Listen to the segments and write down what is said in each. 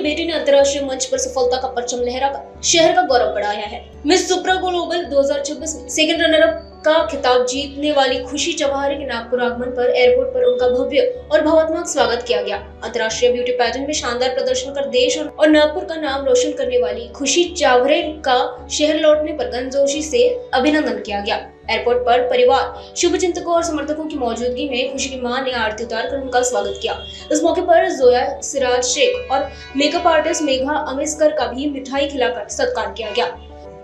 बेटी ने अंतर्राष्ट्रीय मंच पर सफलता का परचम लहराकर शहर का गौरव बढ़ाया है। मिस सुप्रा ग्लोबल 2026 में सेकंड रनर अप का खिताब जीतने वाली खुशी चौहारे के नागपुर आगमन पर एयरपोर्ट पर उनका भव्य और भावनात्मक स्वागत किया गया। अंतर्राष्ट्रीय ब्यूटी पेजेंट में शानदार प्रदर्शन कर देश और नागपुर का नाम रोशन करने वाली खुशी चौहारे का शहर लौटने पर गर्मजोशी से अभिनंदन किया गया। एयरपोर्ट पर परिवार, शुभचिंतकों और समर्थकों की मौजूदगी में खुशी की मां ने आरती उतारकर उनका स्वागत किया। इस मौके पर जोया सिराज शेख और मेकअप आर्टिस्ट मेघा अमेस्कर का भी मिठाई खिलाकर सत्कार किया गया।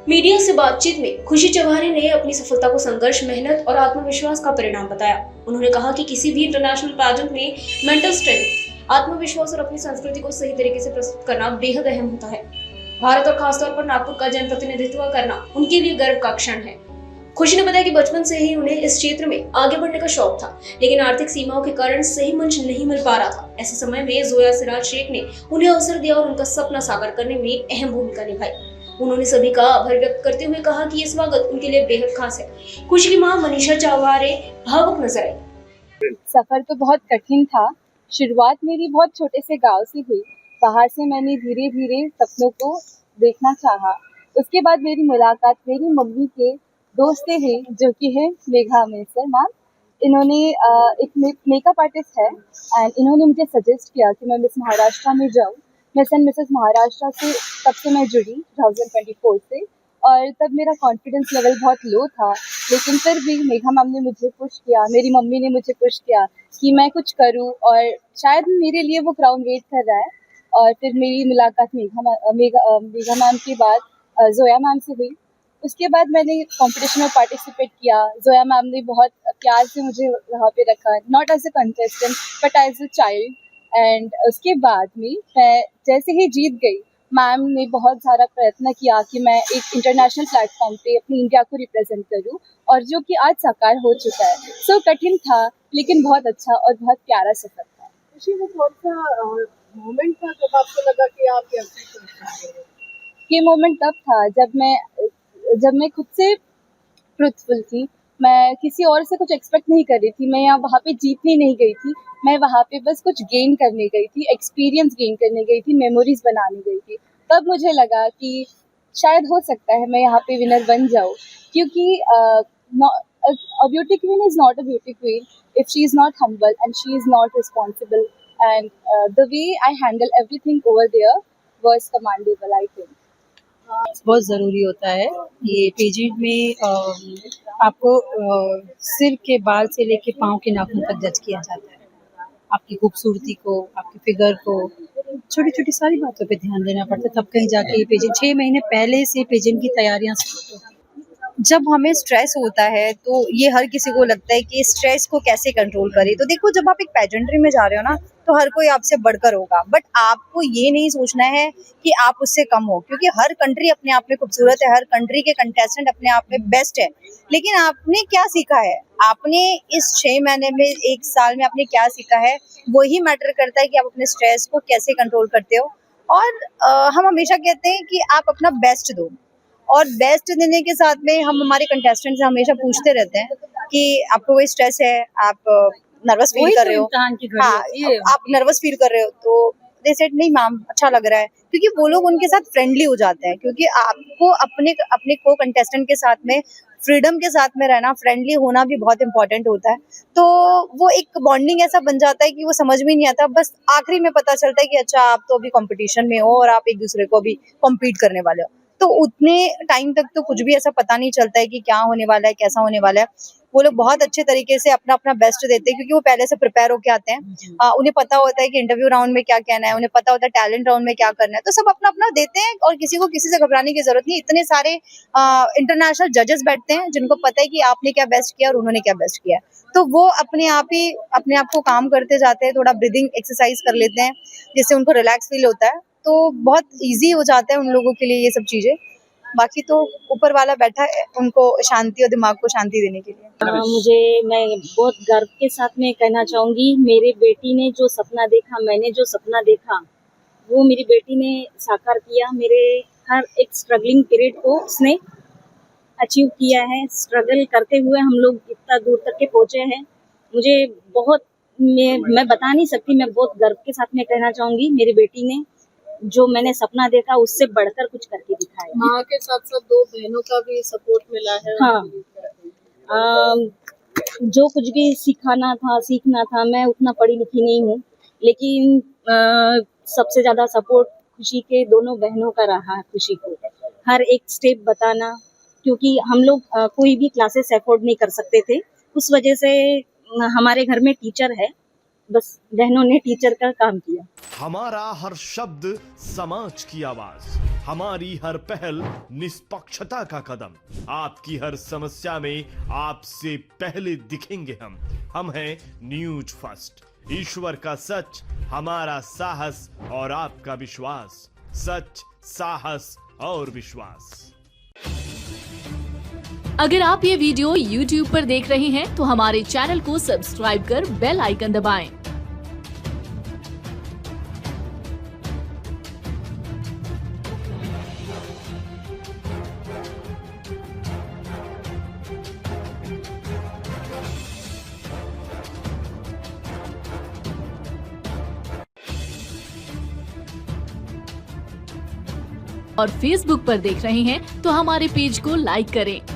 मीडिया से बातचीत में खुशी चौहारे ने अपनी सफलता को संघर्ष, मेहनत और आत्मविश्वास का परिणाम बताया। उन्होंने कहा कि किसी भी इंटरनेशनल पेजेंट में मेंटल स्ट्रेंथ, आत्मविश्वास और अपनी संस्कृति को सही तरीके से प्रस्तुत करना बेहद अहम होता है। भारत और खासतौर पर नागपुर का जन प्रतिनिधित्व करना उनके लिए गर्व का क्षण है। खुशी ने बताया कि बचपन से ही उन्हें इस क्षेत्र में आगे बढ़ने का शौक था, लेकिन आर्थिक सीमाओं के कारण सही मंच नहीं मिल पा रहा था। ऐसे समय में जोया सिराज शेख ने उन्हें अवसर दिया और उनका सपना साकार करने में अहम भूमिका निभाई। उन्होंने सभी का आभार व्यक्त करते हुए कहा कि ये स्वागत उनके लिए बेहद खास है। खुशी की मां मनीषा चौहारे भावुक नजर आई। सफर तो बहुत कठिन था। शुरुआत मेरी बहुत छोटे से गांव से हुई। बाहर से मैंने धीरे धीरे सपनों को देखना चाहा। उसके बाद मेरी मुलाकात मेरी मम्मी के दोस्त से हुई, जो कि है मेघा अमेस्कर मैम। इन्होंने एक मेकअप आर्टिस्ट है एंड इन्होंने मुझे सजेस्ट किया कि मैं मिस महाराष्ट्र में जाऊँ। मिस एंड मिसेस महाराष्ट्र से तब से मैं जुड़ी 2024 से, और तब मेरा कॉन्फिडेंस लेवल बहुत लो था, लेकिन फिर भी मेघा मैम ने मुझे पुश किया, मेरी मम्मी ने मुझे पुश किया कि मैं कुछ करूं, और शायद मेरे लिए वो क्राउन वेट कर रहा है। और फिर मेरी मुलाकात मेघा मैम के बाद जोया मैम से हुई। उसके बाद मैंने कंपटीशन में पार्टिसिपेट किया। जोया मैम ने बहुत प्यार से मुझे वहाँ पे रखा, not as a contestant but as a child. And उसके बाद में मैं जैसे ही जीत गई, मैम ने बहुत सारा प्रयत्न किया कि मैं एक इंटरनेशनल प्लेटफॉर्म पे अपनी इंडिया को रिप्रेजेंट करूं, और जो कि आज साकार हो चुका है। सो कठिन था, लेकिन बहुत अच्छा और बहुत प्यारा सफर था। खुशी, वो कौन सा मोमेंट था जब आपको लगा कि आप ये अचीव कर सकते हो? ये मोमेंट तब था जब मैं खुद से ट्रुथफुल थी। मैं किसी और से कुछ एक्सपेक्ट नहीं कर रही थी। मैं यहाँ वहाँ पे जीतने नहीं गई थी, मैं वहाँ पे बस कुछ गेन करने गई थी, एक्सपीरियंस गेन करने गई थी, मेमोरीज बनाने गई थी। तब मुझे लगा कि शायद हो सकता है मैं यहाँ पे विनर बन जाऊँ, क्योंकि a beauty queen is not a beauty queen if she is not humble and she is not responsible, and the way I handle everything over there was commendable, I think. बहुत ज़रूरी होता है ये pageant में। आपको सिर के बाल से लेके पाँव के नाखून तक जज किया जाता है। आपकी खूबसूरती को, आपकी फिगर को, छोटी छोटी सारी बातों पे ध्यान देना पड़ता है, तब कहीं जाके ये पेजेंट 6 महीने पहले से पेजेंट की तैयारियां स्टार्ट होती हैं। जब हमें स्ट्रेस होता है तो ये हर किसी को लगता है कि स्ट्रेस को कैसे कंट्रोल करें। तो देखो, जब आप एक पेजेंट्री में जा रहे हो ना, तो हर कोई आपसे बढ़कर होगा, बट आपको ये नहीं सोचना है कि आप उससे कम हो, क्योंकि हर कंट्री अपने आप में खूबसूरत है, हर कंट्री के कंटेस्टेंट अपने आप में बेस्ट है। लेकिन आपने क्या सीखा है, आपने इस 6 महीने में, 1 साल में आपने क्या सीखा है, वही मैटर करता है कि आप अपने स्ट्रेस को कैसे कंट्रोल करते हो। और हम हमेशा कहते हैं कि आप अपना बेस्ट दो, और बेस्ट देने के साथ में हम हमारे कंटेस्टेंट से हमेशा पूछते रहते हैं कि आपको कोई स्ट्रेस है, आप नर्वस फील कर रहे हो, आप नर्वस फील कर रहे हो, तो दे सेड नहीं मैम, अच्छा लग रहा है, क्योंकि वो लोग उनके साथ फ्रेंडली हो जाते हैं। क्योंकि आपको अपने को कंटेस्टेंट के साथ में फ्रीडम के साथ में रहना, फ्रेंडली होना भी बहुत इंपॉर्टेंट होता है। तो वो एक बॉन्डिंग ऐसा बन जाता है कि वो समझ में नहीं आता, बस आखिरी में पता चलता है कि अच्छा, आप तो अभी कंपटीशन में हो और आप एक दूसरे को भी कम्पीट करने वाले हो। तो उतने टाइम तक तो कुछ भी ऐसा पता नहीं चलता है कि क्या होने वाला है, कैसा होने वाला है। वो लोग बहुत अच्छे तरीके से अपना अपना बेस्ट देते हैं, क्योंकि वो पहले से प्रिपेयर होके आते हैं। उन्हें पता होता है कि इंटरव्यू राउंड में क्या कहना है, उन्हें पता होता है टैलेंट राउंड में क्या करना है, तो सब अपना अपना देते हैं, और किसी को किसी से घबराने की जरूरत नहीं। इतने सारे इंटरनेशनल जजेस बैठते हैं जिनको पता है कि आपने क्या बेस्ट किया और उन्होंने क्या बेस्ट किया, तो वो अपने आप ही अपने आप को काम करते जाते हैं। थोड़ा ब्रीदिंग एक्सरसाइज कर लेते हैं, जिससे उनको रिलैक्स फील होता है, तो बहुत ईजी हो जाता है उन लोगों के लिए ये सब चीजें। बाकी तो ऊपर वाला बैठा है उनको शांति और दिमाग को शांति देने के लिए। मैं बहुत गर्व के साथ में कहना चाहूँगी, मेरी बेटी ने जो सपना देखा, मैंने जो सपना देखा, वो मेरी बेटी ने साकार किया। मेरे हर एक स्ट्रगलिंग पीरियड को उसने अचीव किया है। स्ट्रगल करते हुए हम लोग इतना दूर तक के पहुँचे हैं। मुझे बहुत, मैं बता नहीं सकती, मैं बहुत गर्व के साथ में कहना चाहूँगी, मेरी बेटी ने जो मैंने सपना देखा उससे बढ़कर कुछ करके दिखाया। माँ के साथ साथ दो बहनों का भी सपोर्ट मिला है। हाँ। जो कुछ भी सीखना था, मैं उतना पढ़ी लिखी नहीं हूँ, लेकिन सबसे ज्यादा सपोर्ट खुशी के दोनों बहनों का रहा है। खुशी को हर एक स्टेप बताना, क्योंकि हम लोग कोई भी क्लासेस अफोर्ड नहीं कर सकते थे, उस वजह से हमारे घर में टीचर है, बस बहनों ने टीचर का काम किया। हमारा हर शब्द समाज की आवाज, हमारी हर पहल निष्पक्षता का कदम, आपकी हर समस्या में आपसे पहले दिखेंगे हम हैं न्यूज फर्स्ट। ईश्वर का सच, हमारा साहस और आपका विश्वास। सच, साहस और विश्वास। अगर आप ये वीडियो YouTube पर देख रहे हैं तो हमारे चैनल को सब्सक्राइब कर बेल आइकन दबाएं। और Facebook पर देख रहे हैं तो हमारे पेज को लाइक करें।